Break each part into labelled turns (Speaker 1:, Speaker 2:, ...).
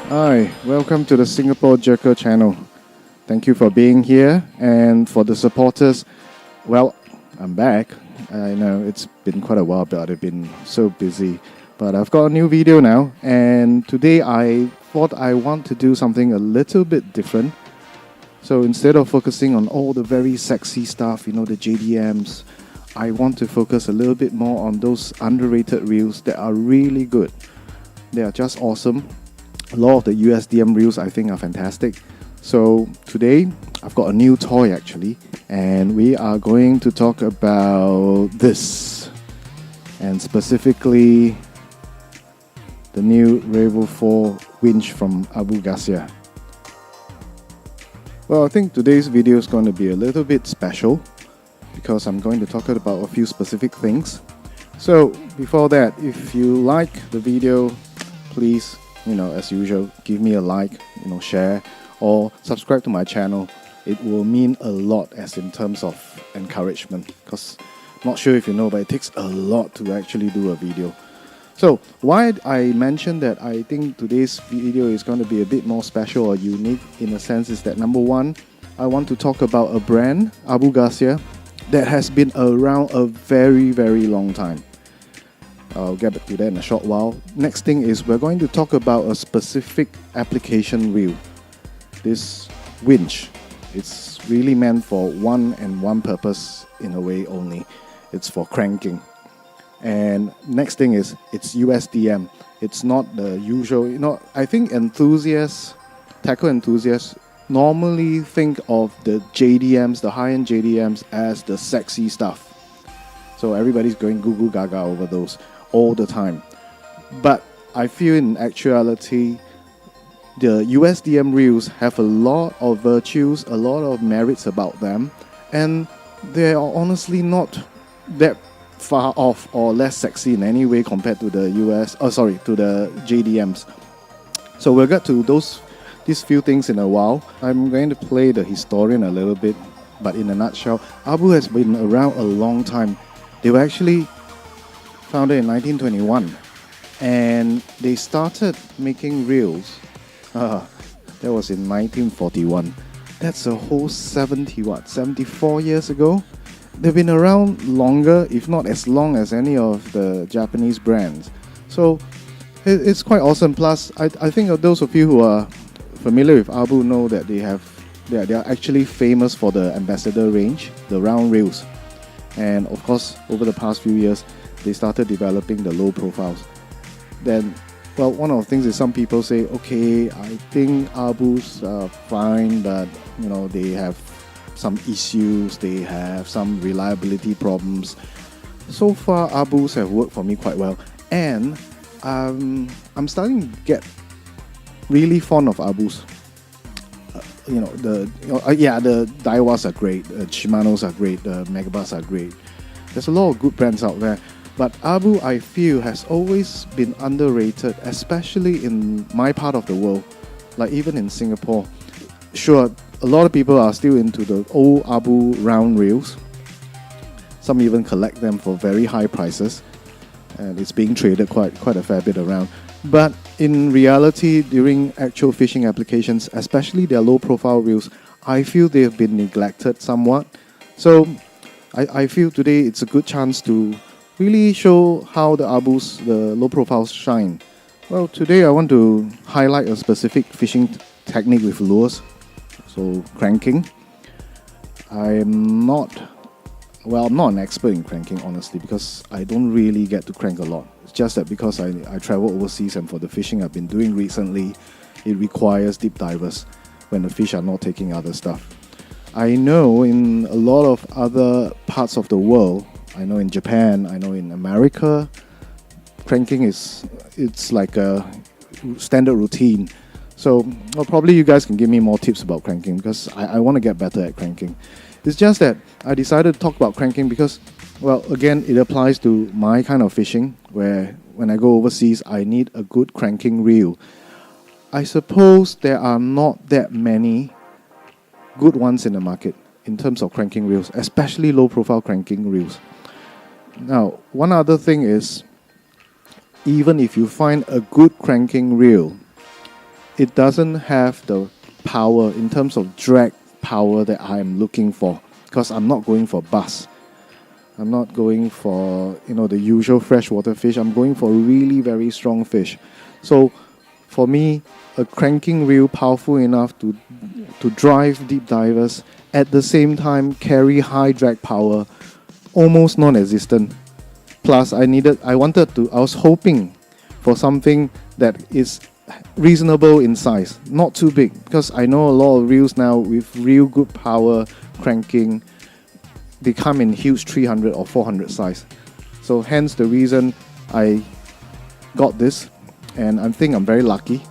Speaker 1: Hi, welcome to the Singapore Jerker channel. Thank you for being here, and for the supporters, well, I'm back. I know it's been quite a while, but I've been so busy. But I've got a new video now, and today I thought I want to do something a little bit different. So instead of focusing on all the very sexy stuff, the JDMs, I want to focus a little bit more on those underrated reels that are really good. They are just awesome. A lot of the USDM reels I think are fantastic. So today I've got a new toy actually, and we are going to talk about this, and specifically the new Revo4 Winch from Abu Garcia. Well, I think today's video is going to be a little bit special because I'm going to talk about a few specific things. So before that, if you like the video, please, as usual, give me a like, share, or subscribe to my channel. It will mean a lot as in terms of encouragement, because I'm not sure if you know, but it takes a lot to actually do a video. So why I mentioned that I think today's video is going to be a bit more special or unique in a sense is that, number one, I want to talk about a brand, Abu Garcia, that has been around a very, very long time. I'll get back to that in a short while. Next thing is we're going to talk about a specific application reel. This winch, it's really meant for one purpose in a way only. It's for cranking. And next thing is it's USDM. It's not the usual, I think tackle enthusiasts normally think of the JDMs, the high-end JDMs as the sexy stuff. So everybody's going goo goo gaga over those all the time. But I feel in actuality, the USDM reels have a lot of virtues, a lot of merits about them, and they are honestly not that far off or less sexy in any way compared to the to the JDMs. So we'll get to these few things in a while. I'm going to play the historian a little bit, but in a nutshell, Abu has been around a long time. They were actually founded in 1921, and they started making reels. That was in 1941. That's a whole 74 years ago. They've been around longer, if not as long as any of the Japanese brands. So it's quite awesome. Plus, I think those of you who are familiar with Abu know that they are actually famous for the Ambassador range, the round reels. And of course, over the past few years, they started developing the low profiles. Then, well, one of the things is some people say, okay, I think Abu's fine, but they have some issues, they have some reliability problems. So far, Abu's have worked for me quite well, and I'm starting to get really fond of Abu's. The Daiwas are great, Shimano's are great, the Mech Brakes are great. There's a lot of good brands out there, but Abu, I feel, has always been underrated, especially in my part of the world, like even in Singapore. Sure, a lot of people are still into the old Abu round reels. Some even collect them for very high prices, and it's being traded quite a fair bit around. But in reality, during actual fishing applications, especially their low-profile reels, I feel they have been neglected somewhat. So I feel today it's a good chance to really show how the low profiles shine. Well, today I want to highlight a specific fishing technique with lures, so cranking. I'm not an expert in cranking, honestly, because I don't really get to crank a lot. It's just that because I travel overseas, and for the fishing I've been doing recently, it requires deep divers when the fish are not taking other stuff. I know in a lot of other parts of the world, I know in Japan, I know in America, cranking it's like a standard routine. So probably you guys can give me more tips about cranking, because I want to get better at cranking. It's just that I decided to talk about cranking because, well, again, it applies to my kind of fishing, where when I go overseas, I need a good cranking reel. I suppose there are not that many good ones in the market in terms of cranking reels, especially low-profile cranking reels. Now, one other thing is, even if you find a good cranking reel, it doesn't have the power in terms of drag power that I'm looking for, because I'm not going for bass. I'm not going for, the usual freshwater fish. I'm going for really very strong fish. So for me, a cranking reel powerful enough to drive deep divers, at the same time carry high drag power, almost non-existent. Plus I was hoping for something that is reasonable in size, not too big, because I know a lot of reels now with real good power cranking, they come in huge 300 or 400 size. So hence the reason I got this, and I think I'm very lucky,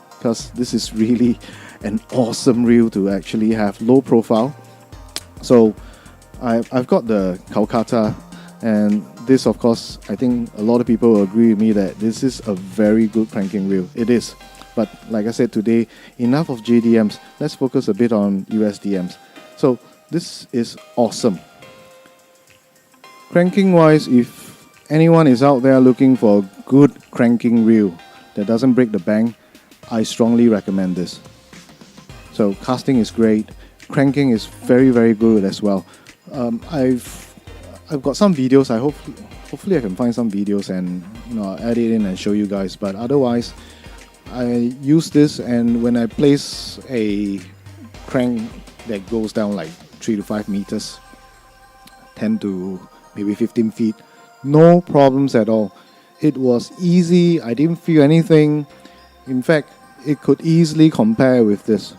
Speaker 1: because this is really an awesome reel to actually have low profile. So I've got the Calcutta, and this, of course, I think a lot of people will agree with me that this is a very good cranking reel. It is. But like I said today, enough of JDMs. Let's focus a bit on USDMs. So this is awesome. Cranking wise, if anyone is out there looking for a good cranking reel that doesn't break the bank, I strongly recommend this. So casting is great. Cranking is very, very good as well. I've got some videos. Hopefully I can find some videos and I'll add it in and show you guys. But otherwise, I use this, and when I place a crank that goes down like 3 to 5 meters, 10 to maybe 15 feet, no problems at all. It was easy. I didn't feel anything. In fact, it could easily compare with this.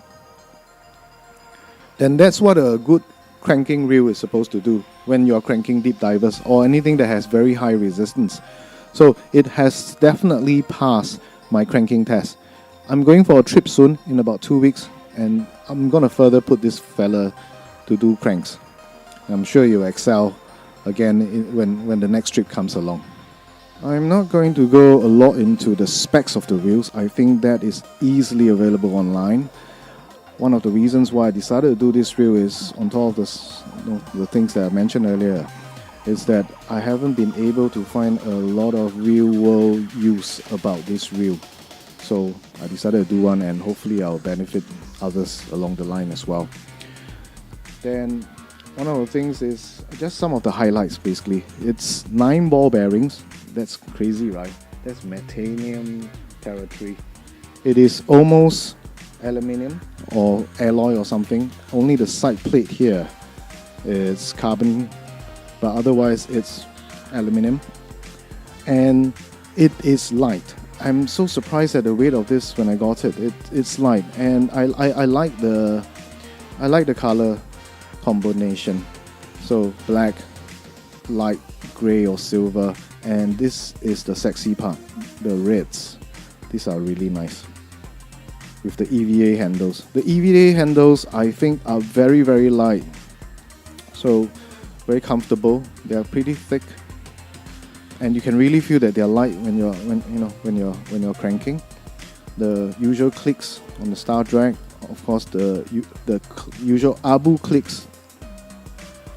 Speaker 1: Then that's what a good cranking reel is supposed to do when you're cranking deep divers or anything that has very high resistance. So it has definitely passed my cranking test. I'm going for a trip soon in about 2 weeks, and I'm gonna further put this fella to do cranks. I'm sure you'll excel again when the next trip comes along. I'm not going to go a lot into the specs of the reels. I think that is easily available online. One of the reasons why I decided to do this reel is, on top of this, the things that I mentioned earlier, is that I haven't been able to find a lot of real world use about this reel. So I decided to do one, and hopefully I'll benefit others along the line as well. Then one of the things is just some of the highlights basically. It's 9 ball bearings. That's crazy, right? That's Metanium territory. It is almost aluminium or alloy or something. Only the side plate here is carbon, but otherwise it's aluminium, and it is light. I'm so surprised at the weight of this when I got it. It's light, and I like the color combination. So black, light gray or silver, and this is the sexy part, the reds. These are really nice with the EVA handles. The EVA handles, I think, are very, very light, so very comfortable. They are pretty thick, and you can really feel that they are light when you're cranking. The usual clicks on the star drag, of course, the usual Abu clicks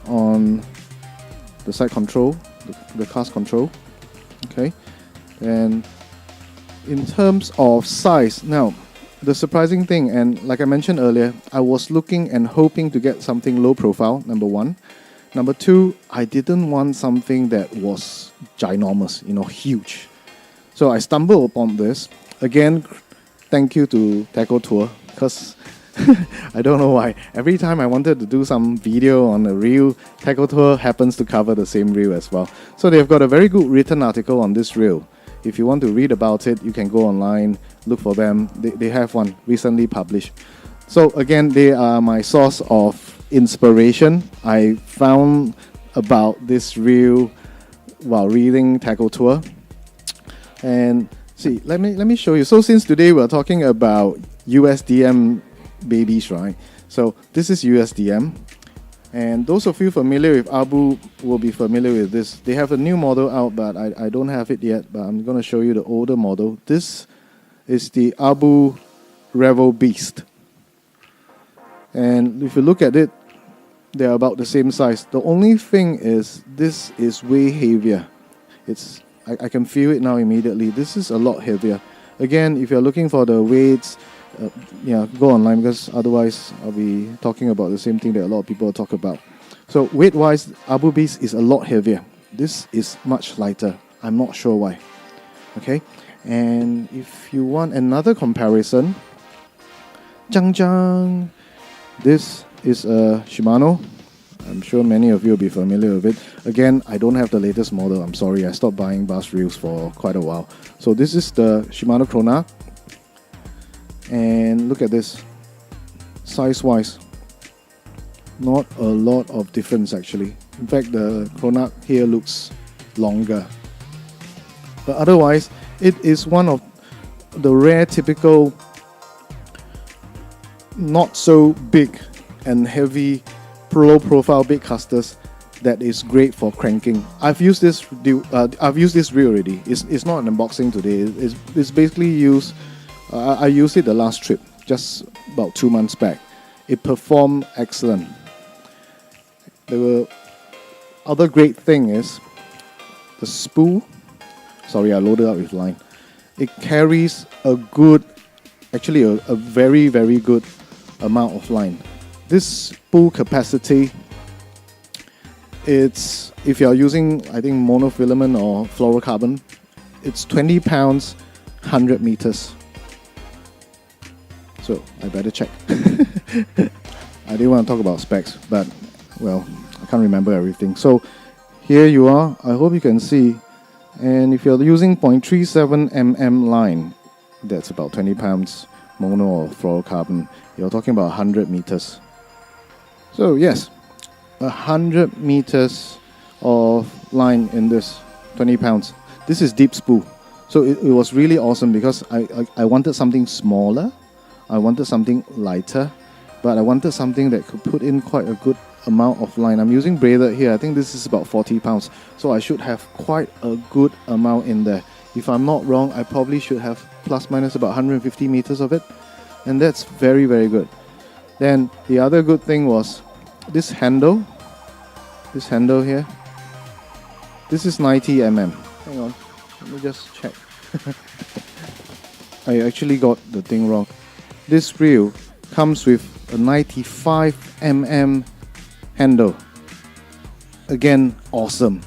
Speaker 1: on the side control, the cast control. Okay, and in terms of size, now the surprising thing, and like I mentioned earlier, I was looking and hoping to get something low profile, number one. Number two, I didn't want something that was ginormous, huge. So I stumbled upon this. Again, thank you to TackleTour, because I don't know why. Every time I wanted to do some video on a reel, TackleTour happens to cover the same reel as well. So they've got a very good written article on this reel. If you want to read about it, you can go online, look for them. They have one recently published. So again, they are my source of inspiration. I found about this reel while reading TackleTour. And see, let me show you. So since today we're talking about USDM babies, right? So this is USDM. And those of you familiar with Abu will be familiar with this. They have a new model out, but I don't have it yet. But I'm going to show you the older model. This is the Abu Revo Beast. And if you look at it, they're about the same size. The only thing is this is way heavier. I can feel it now immediately. This is a lot heavier. Again, if you're looking for the weights, yeah, go online, because otherwise I'll be talking about the same thing that a lot of people talk about. So weight-wise, Abu Beast is a lot heavier. This is much lighter. I'm not sure why. Okay, and if you want another comparison, this is a Shimano. I'm sure many of you will be familiar with it. Again, I don't have the latest model. I'm sorry, I stopped buying bass reels for quite a while. So this is the Shimano Crona. And look at this. Size-wise, not a lot of difference actually. In fact, the Crona here looks longer. But otherwise, it is one of the rare typical not so big and heavy low profile bait casters that is great for cranking. I've used this reel already. It's not an unboxing today. It's basically used. I used it the last trip, just about 2 months back. It performed excellent. The other great thing is the spool. Sorry, I loaded up with line. It carries a good, actually a very, very good amount of line. This spool capacity, it's, if you're using, I think, monofilament or fluorocarbon, it's 20 pounds, 100 meters. So I better check. I didn't want to talk about specs, but, well, I can't remember everything. So here you are. I hope you can see. And if you're using 0.37 mm line, that's about 20 pounds mono or fluorocarbon, you're talking about 100 meters. So yes, 100 meters of line in this, 20 pounds. This is deep spool. So it was really awesome because I wanted something smaller, I wanted something lighter, but I wanted something that could put in quite a good amount of line. I'm using braided here. I think this is about 40 pounds. So I should have quite a good amount in there. If I'm not wrong, I probably should have plus minus about 150 meters of it. And that's very, very good. Then the other good thing was this handle. This handle here. This is 90 mm. Hang on. Let me just check. I actually got the thing wrong. This reel comes with a 95 mm handle. Again, awesome.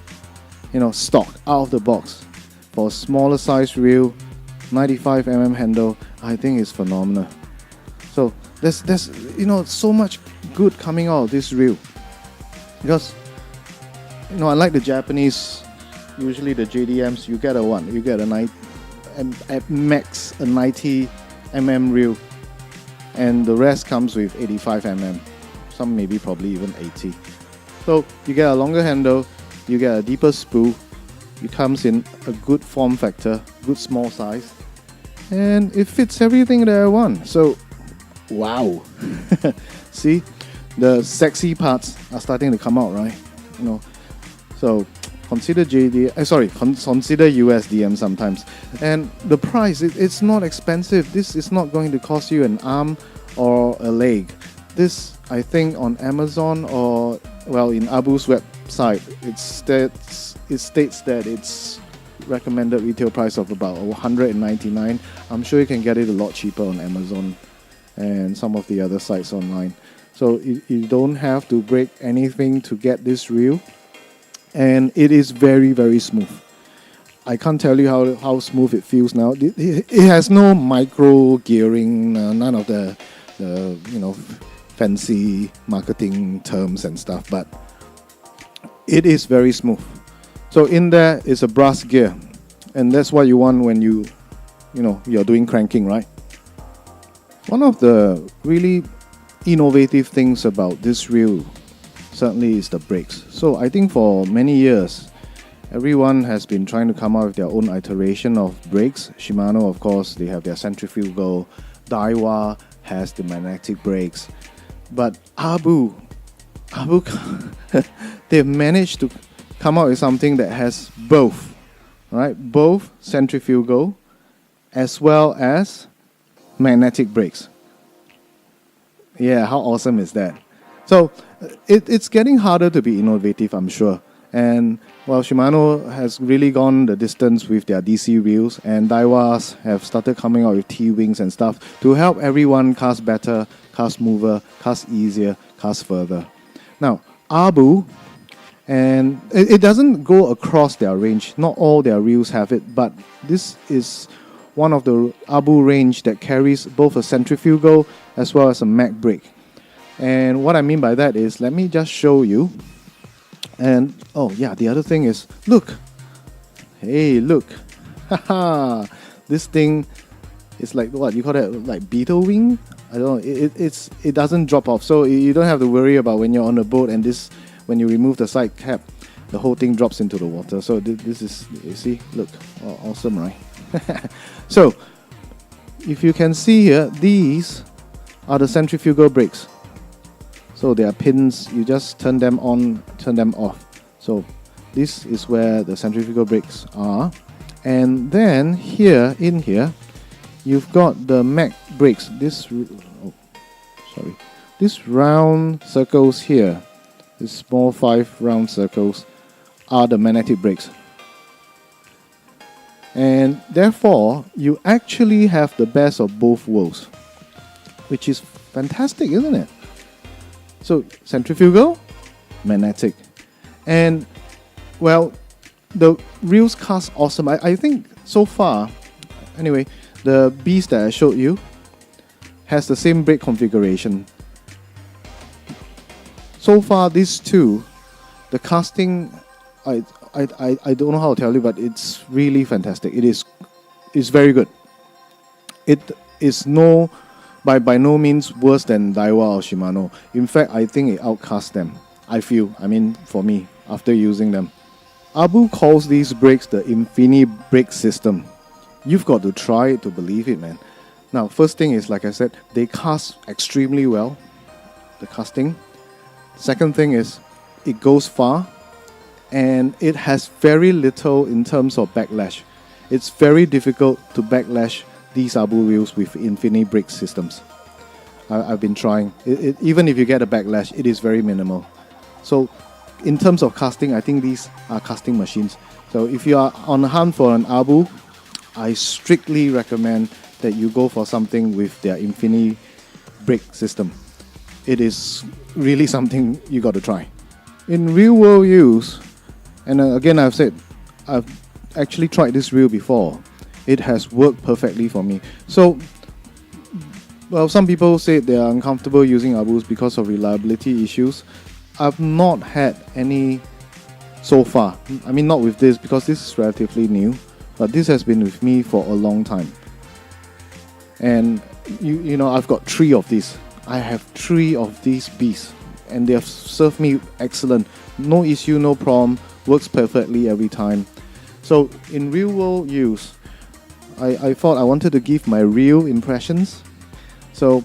Speaker 1: You know, stock, out of the box. For a smaller size reel, 95 mm handle, I think is phenomenal. So there's you know, so much good coming out of this reel. Because, you know, unlike the Japanese, usually the JDMs, you get a one, you get a at max a 90 mm reel, and the rest comes with 85 mm. Some maybe probably even 80. So you get a longer handle, you get a deeper spool, it comes in a good form factor, good small size, and it fits everything that I want. So, wow. See, the sexy parts are starting to come out, right? You know, so consider consider USDM sometimes. And the price, it's not expensive. This is not going to cost you an arm or a leg. This, I think, on Amazon or, well, in Abu's website, it states that it's recommended retail price of about $199. I'm sure you can get it a lot cheaper on Amazon and some of the other sites online. So you don't have to break anything to get this reel, and it is very, very smooth. I can't tell you how smooth it feels now. It has no micro gearing, none of the you know, fancy marketing terms and stuff, but it is very smooth. So in there is a brass gear, and that's what you want when you know, you're doing cranking, right? One of the really innovative things about this reel certainly is the brakes. So I think for many years, everyone has been trying to come out with their own iteration of brakes. Shimano, of course, they have their centrifugal. Daiwa has the magnetic brakes. But Abu, they've managed to come out with something that has both, right? Both centrifugal as well as magnetic brakes. Yeah, how awesome is that? So it's getting harder to be innovative, I'm sure. And well, Shimano has really gone the distance with their DC reels, and Daiwas have started coming out with T-wings and stuff to help everyone cast better, cast smoother, cast easier, cast further. Now, Abu, and it doesn't go across their range. Not all their reels have it, but this is one of the Abu range that carries both a centrifugal as well as a Mech brake. And what I mean by that is, let me just show you. And oh yeah, the other thing is, look. Hey, look. Haha. This thing is like, what you call that, like beetle wing? I don't know. It doesn't drop off, so you don't have to worry about when you're on a boat and this, when you remove the side cap, the whole thing drops into the water. So this is, you see, look, awesome, right? So if you can see here, these are the centrifugal brakes. So there are pins, you just turn them on, turn them off. So this is where the centrifugal brakes are. And then here, in here, you've got the Mech brakes. This round circles here, these small 5 round circles, are the magnetic brakes. And therefore, you actually have the best of both worlds, which is fantastic, isn't it? So, centrifugal, magnetic. And, well, the reels cast awesome. I think so far, anyway, the Beast that I showed you has the same brake configuration. So far, these two, the casting, I don't know how to tell you, but it's really fantastic. It's very good. It is by no means worse than Daiwa or Shimano. In fact, I think it outcasts them. I feel, for me, after using them. Abu calls these brakes the Infini brake system. You've got to try it to believe it, man. Now, first thing is, like I said, they cast extremely well, the casting. Second thing is, it goes far, and it has very little in terms of backlash. It's very difficult to backlash these Abu wheels with Infini brake systems. I've been trying. Even if you get a backlash, it is very minimal. So, in terms of casting, I think these are casting machines. So, if you are on the hunt for an Abu, I strictly recommend that you go for something with their Infini brake system. It is really something you got to try. In real world use, and again I've said, I've actually tried this reel before. It has worked perfectly for me. So, well, some people say they are uncomfortable using Abus because of reliability issues. I've not had any so far. Not with this, because this is relatively new, but this has been with me for a long time. And you know, I've got 3 of these. I have 3 of these beasts, and they have served me excellent. No issue, no problem, works perfectly every time. So in real world use, I thought I wanted to give my real impressions. So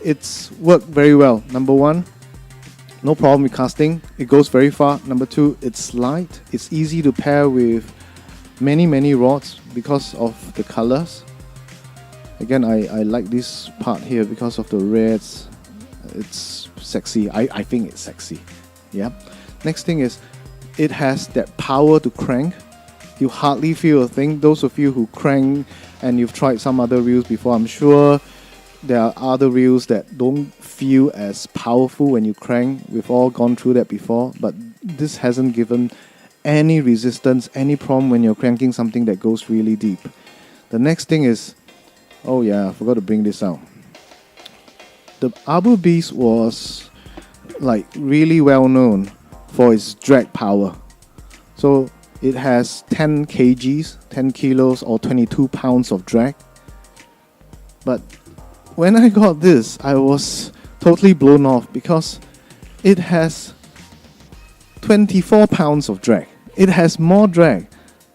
Speaker 1: it's worked very well. Number 1, no problem with casting. It goes very far. Number 2, it's light. It's easy to pair with many rods because of the colors. Again, I like this part here because of the reds. It's sexy. I think it's sexy. Yeah. Next thing is, it has that power to crank. You hardly feel a thing. Those of you who crank and you've tried some other reels before, I'm sure there are other reels that don't feel as powerful when you crank. We've all gone through that before, but this hasn't given any resistance, any problem when you're cranking something that goes really deep. The next thing is, oh yeah, I forgot to bring this out. The Abu Beast was like really well known for its drag power. So it has 10 kgs, 10 kilos or 22 pounds of drag. But when I got this, I was totally blown off because it has 24 pounds of drag. It has more drag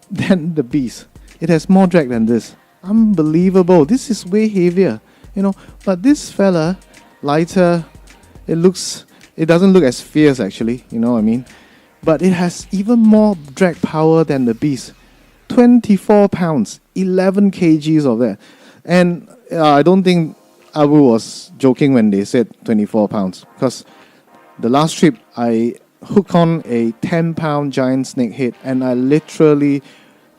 Speaker 1: than the Beast. It has more drag than this. Unbelievable. This is way heavier, you know. But this fella, lighter, it doesn't look as fierce actually, you know what I mean? But it has even more drag power than the Beast. 24 pounds, 11 kgs of that. And I don't think Abu was joking when they said 24 pounds. Because the last trip, I hook on a 10-pound giant snakehead, and I literally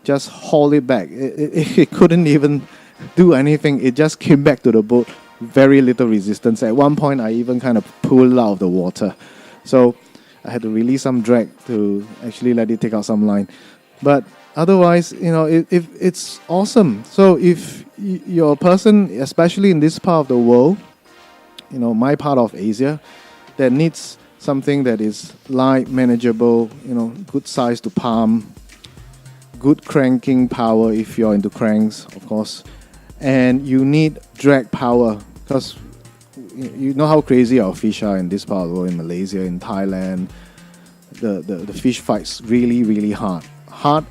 Speaker 1: just haul it back. It couldn't even do anything. It just came back to the boat. Very little resistance. At one point, I even kind of pulled out of the water. So I had to release some drag to actually let it take out some line. But otherwise, it's awesome. So if you're a person, especially in this part of the world, my part of Asia, that needs something that is light, manageable, good size to palm, good cranking power if you're into cranks, of course, and you need drag power because you know how crazy our fish are in this part of the world, in Malaysia, in Thailand. The fish fights really, really hard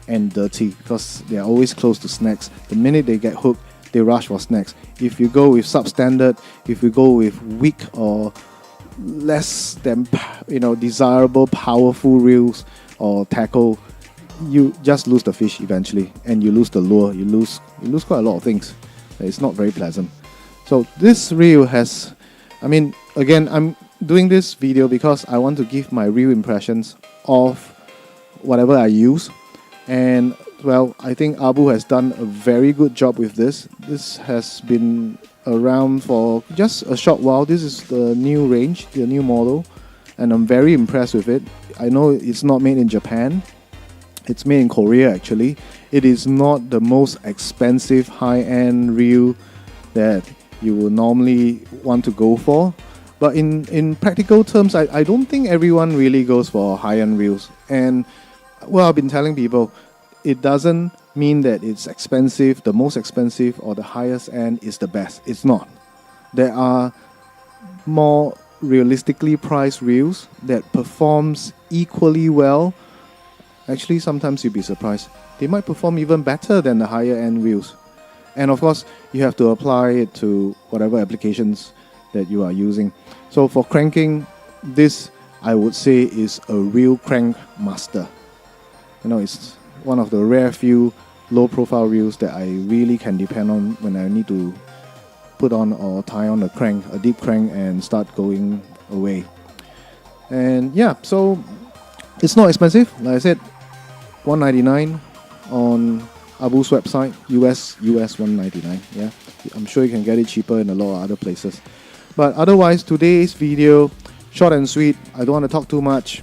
Speaker 1: and dirty because they're always close to snacks. The minute they get hooked, they rush for snacks. If you go with substandard, if you go with weak or less than desirable, powerful reels or tackle, you just lose the fish eventually, and you lose the lure. You lose quite a lot of things. It's not very pleasant. So this reel has, again, I'm doing this video because I want to give my real impressions of whatever I use, and well, I think Abu has done a very good job with this. This has been around for just a short while. This is the new range, the new model, and I'm very impressed with it. I know it's not made in Japan. It's made in Korea actually. It is not the most expensive high-end reel that you will normally want to go for. But in practical terms, I don't think everyone really goes for high-end reels. And well, I've been telling people, it doesn't mean that it's expensive, the most expensive or the highest end is the best. It's not. There are more realistically priced reels that performs equally well. Actually, sometimes you'd be surprised. They might perform even better than the higher end reels. And of course, you have to apply it to whatever applications that you are using. So for cranking, this I would say is a real crank master. It's one of the rare few low profile reels that I really can depend on when I need to put on or tie on a crank, a deep crank, and start going away. And yeah, so it's not expensive. Like I said, $199 on Abu's website, US $199. Yeah, I'm sure you can get it cheaper in a lot of other places. But otherwise, today's video, short and sweet. I don't want to talk too much.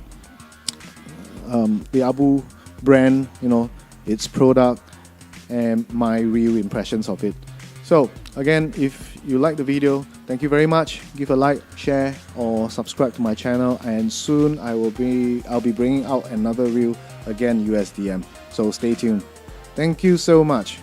Speaker 1: The Abu brand, its product, and my real impressions of it. So again, if you like the video, thank you very much. Give a like, share, or subscribe to my channel. And soon I'll be bringing out another reel, again USDM. So stay tuned. Thank you so much.